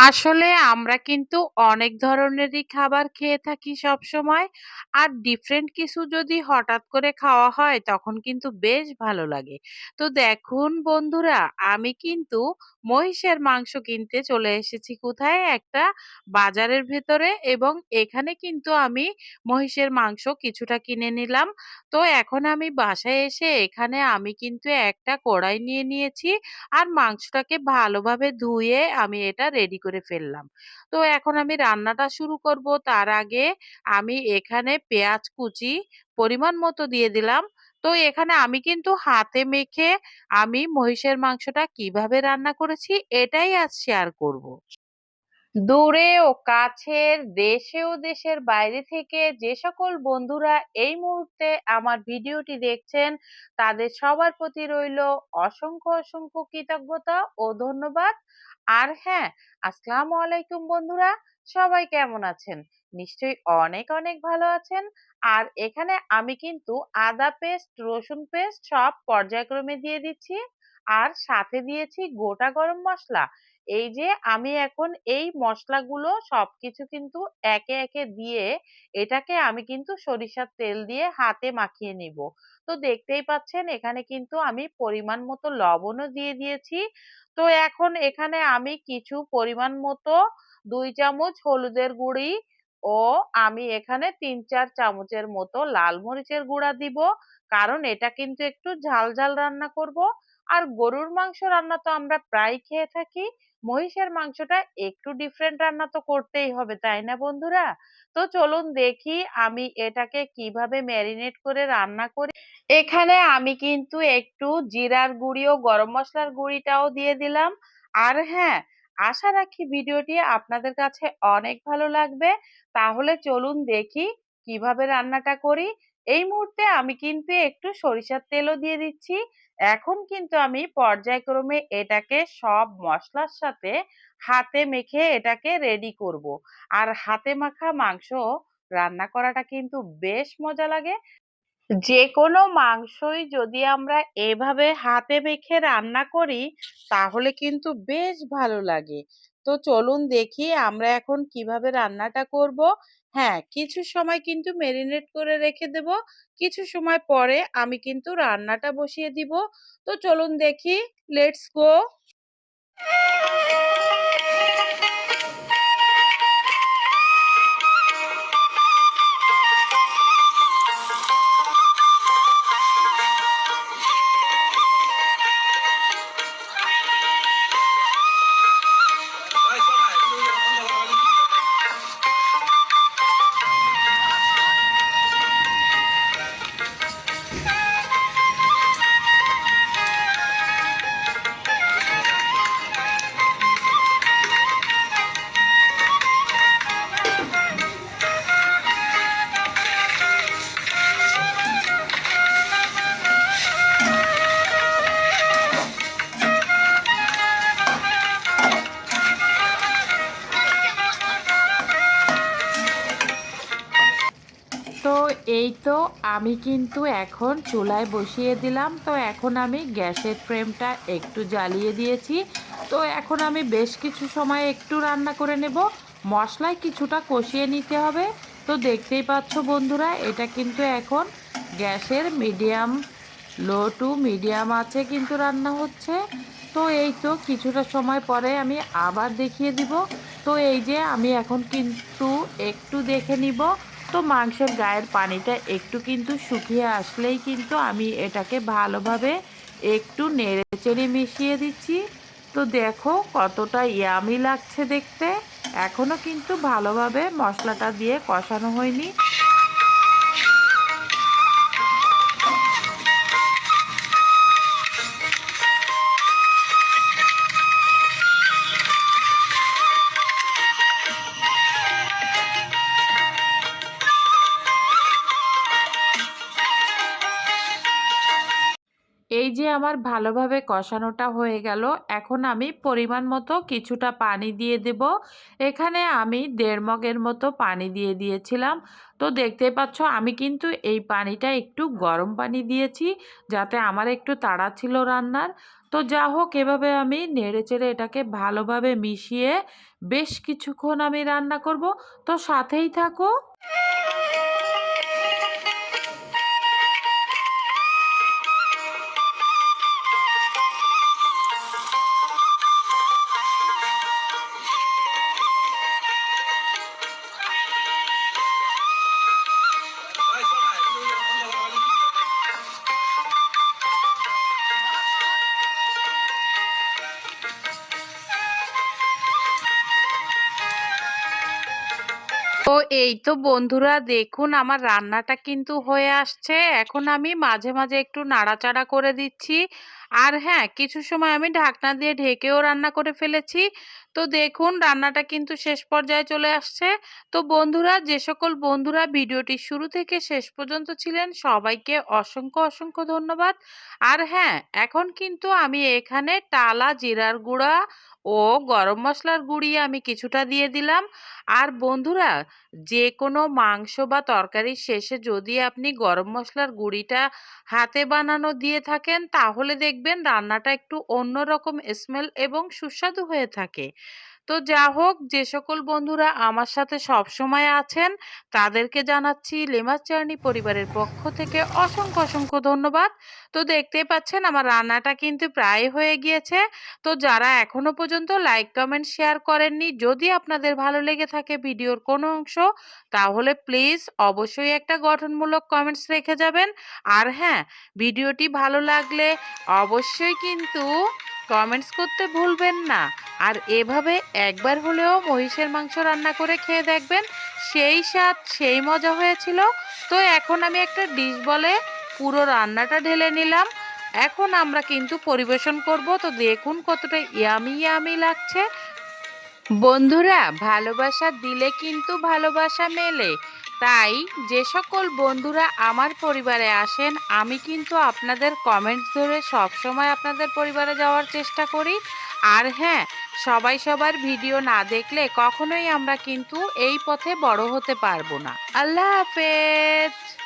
আসলে আমরা কিন্তু অনেক ধরনেরই খাবার খেয়ে থাকি সবসময়। আর ডিফারেন্ট কিছু যদি হঠাৎ করে খাওয়া হয় তখন কিন্তু বেশ ভালো লাগে। তো দেখুন বন্ধুরা, আমি কিন্তু মহিষের মাংস কিনতে চলে এসেছি কোথায়? একটা বাজারের ভেতরে, এবং এখানে কিন্তু আমি মহিষের মাংস কিছুটা কিনে নিলাম। তো এখন আমি বাসায় এসে এখানে আমি কিন্তু একটা কড়াই নিয়ে নিয়েছি। আর মাংসটাকে ভালোভাবে ধুয়ে আমি এটা রেডি করে ফেললাম। তো এখন আমি রান্নাটা শুরু করব। তার আগে আমি এখানে পেঁয়াজ কুচি পরিমাণ মতো দিয়ে দিলাম। তো এখানে আমি কিন্তু হাতে মেখে আমি মহিষের মাংসটা কিভাবে রান্না করেছি এটাই আজ শেয়ার করব। দূরে ও কাছের, দেশে ও দেশের বাইরে থেকে যে সকল বন্ধুরা এই মুহূর্তে আমার ভিডিওটি দেখছেন, তাদের সবার প্রতি রইল অসংখ্য অসংখ্য কৃতজ্ঞতা ও ধন্যবাদ। আর হ্যাঁ, আসসালামু আলাইকুম বন্ধুরা, সবাই কেমন আছেন? নিশ্চয়ই অনেক অনেক ভালো আছেন। আর এখানে আমি কিন্তু আদা পেস্ট, রসুন পেস্ট সব পর্যায়ক্রমে দিয়ে দিচ্ছি। আর সাথে দিয়েছি গোটা গরম মসলা। এই যে আমি এখন এই মসলাগুলো সবকিছু কিন্তু একে একে দিয়ে এটাকে আমি কিন্তু সরিষার তেল দিয়ে হাতে মাখিয়ে নিব। তো দেখতেই পাচ্ছেন এখানে কিন্তু আমি পরিমাণ মতো লবণও দিয়ে দিয়েছি। তো এখন এখানে আমি কিছু পরিমাণ মতো ২ চামচ হলুদের গুঁড়ি ও আমি এখানে ৩-৪ চামচের মতো লাল মরিচের গুঁড়া দিব। কারণ এটা কিন্তু একটু ঝাল ঝাল রান্না করব। আর গরুর মাংস রান্না তো আমরা প্রায় খেয়ে থাকি। মহিষের মাংসটা একটু ডিফারেন্ট রান্না তো করতেই হবে, তাই না বন্ধুরা? তো চলুন দেখি আমি এটাকে কিভাবে ম্যারিনেট করে রান্না করি। এখানে আমি কিন্তু একটু জিরার গুঁড়ি ও গরম মসলার গুঁড়িটাও দিয়ে দিলাম। আর হ্যাঁ, আশা রাখি ভিডিওটি আপনাদের কাছে অনেক ভালো লাগবে। তাহলে চলুন দেখি কিভাবে রান্নাটা করি। এই মুহূর্তে আমি কিন্তু একটু সরিষার তেলও দিয়ে দিচ্ছি। এখন কিন্তু আমি পর্যায়ক্রমে এটাকে সব মসলার সাথে হাতে মেখে এটাকে রেডি করব। আর হাতে মাখা মাংস রান্না করাটা কিন্তু বেশ মজা লাগে। যেকোনো মাংসই যদি আমরা এভাবে হাতে মেখে রান্না করি তাহলে কিন্তু বেশ ভালো লাগে। তো চলুন দেখি আমরা এখন কিভাবে রান্নাটা করব। হ্যাঁ, কিছু সময় কিন্তু মেরিনেট করে রেখে দেব। কিছু সময় পরে আমি কিন্তু রান্নাটা বসিয়ে দিব। তো চলুন দেখি, লেটস গো। তো এই তো আমি কিন্তু এখন চুলায় বসিয়ে দিলাম। তো এখন আমি গ্যাসের ফ্লেমটা একটু জ্বালিয়ে দিয়েছি। তো এখন আমি বেশ কিছু সময় একটু রান্না করে নেব। মশলায় কিছুটা কষিয়ে নিতে হবে। তো দেখতেই পাচ্ছ বন্ধুরা, এটা কিন্তু এখন গ্যাসের মিডিয়াম, লো টু মিডিয়াম আছে কিন্তু রান্না হচ্ছে। তো এই তো কিছুটা সময় পরে আমি আবার দেখিয়ে দিব। তো এই যে আমি এখন কিন্তু একটু দেখে নিব। তো মাংসের গায়ের পানিটা একটু কিন্তু শুকিয়ে আসলেই কিন্তু আমি এটাকে ভালোভাবে একটু নেড়েচেড়ে মিশিয়ে দিচ্ছি। তো দেখো কতটা ইয়ামি লাগছে দেখতে। এখনো কিন্তু ভালোভাবে মশলাটা দিয়ে কষানো হয়নি। এই যে আমার ভালোভাবে কষানোটা হয়ে গেল। এখন আমি পরিমাণ মতো কিছুটা পানি দিয়ে দেব। এখানে আমি 1.5 মগের মতো পানি দিয়ে দিয়েছিলাম। তো দেখতেই পাচ্ছ আমি কিন্তু এই পানিটা একটু গরম পানি দিয়েছি, যাতে আমার একটু তাড়া ছিল রান্নার। তো যা হোক, এভাবে আমি নেড়েচেড়ে এটাকে ভালোভাবে মিশিয়ে বেশ কিছুক্ষণ আমি রান্না করব। তো সাথেই থাকো। তো এই তো বন্ধুরা, দেখুন আমার রান্নাটা কিন্তু হয়ে আসছে। এখন আমি মাঝে মাঝে একটু নাড়াচাড়া করে দিচ্ছি। আর হ্যাঁ, কিছু সময় আমি ঢাকনা দিয়ে ঢেকেও রান্না করে ফেলেছি। তো দেখুন রান্নাটা কিন্তু শেষ পর্যায়ে চলে আসছে। তো বন্ধুরা, যে সকল বন্ধুরা ভিডিওটি শুরু থেকে শেষ পর্যন্ত ছিলেন সবাইকে অসংখ্য অসংখ্য ধন্যবাদ। আর হ্যাঁ, এখন কিন্তু আমি এখানে টালা জিরার গুঁড়া ও গরম মশলার গুঁড়ি আমি কিছুটা দিয়ে দিলাম। আর বন্ধুরা, যে কোনো মাংস বা তরকারির শেষে যদি আপনি গরম মশলার গুঁড়িটা হাতে বানানো দিয়ে থাকেন, তাহলে দেখবেন রান্নাটা একটু অন্যরকম স্মেল এবং সুস্বাদু হয়ে থাকে। তো যা হোক, যে সকল বন্ধুরা আমার সাথে সব সময় আছেন তাদেরকে জানাচ্ছি লেমাস জার্নি পরিবারের পক্ষ থেকে অসংখ্য অসংখ্য ধন্যবাদ। তো দেখতেই পাচ্ছেন আমার রান্নাটা কিন্তু প্রায় হয়ে গিয়েছে। তো যারা এখনো পর্যন্ত লাইক কমেন্ট শেয়ার করেননি, যদি আপনাদের ভালো লেগে থাকে ভিডিওর কোনো অংশ, তাহলে প্লিজ অবশ্যই একটা গঠনমূলক কমেন্টস রেখে যাবেন। আর হ্যাঁ, ভিডিওটি ভালো লাগলে অবশ্যই কিন্তু কমেন্টস করতে ভুলবেন না। আর এভাবে একবার হলেও মহিষের মাংস রান্না করে খেয়ে দেখবেন, সেই স্বাদ সেই মজা হয়েছিল। তো এখন আমি একটা ডিশ বলে পুরো রান্নাটা ঢেলে নিলাম। এখন আমরা কিন্তু পরিবেশন করব। তো দেখুন কতটা ইয়ামি ইয়ামি লাগছে। বন্ধুরা, ভালোবাসা দিলে কিন্তু ভালোবাসা মেলে। তাই যে সকল বন্ধুরা আমার পরিবারে আসেন, আমি কিন্তু আপনাদের কমেন্টস ধরে সবসময় আপনাদের পরিবারে যাওয়ার চেষ্টা করি। আর হ্যাঁ, সবাই সবার ভিডিও না দেখলে কখনোই আমরা কিন্তু এই পথে বড় হতে পারবো না। আল্লাহ হাফেজ।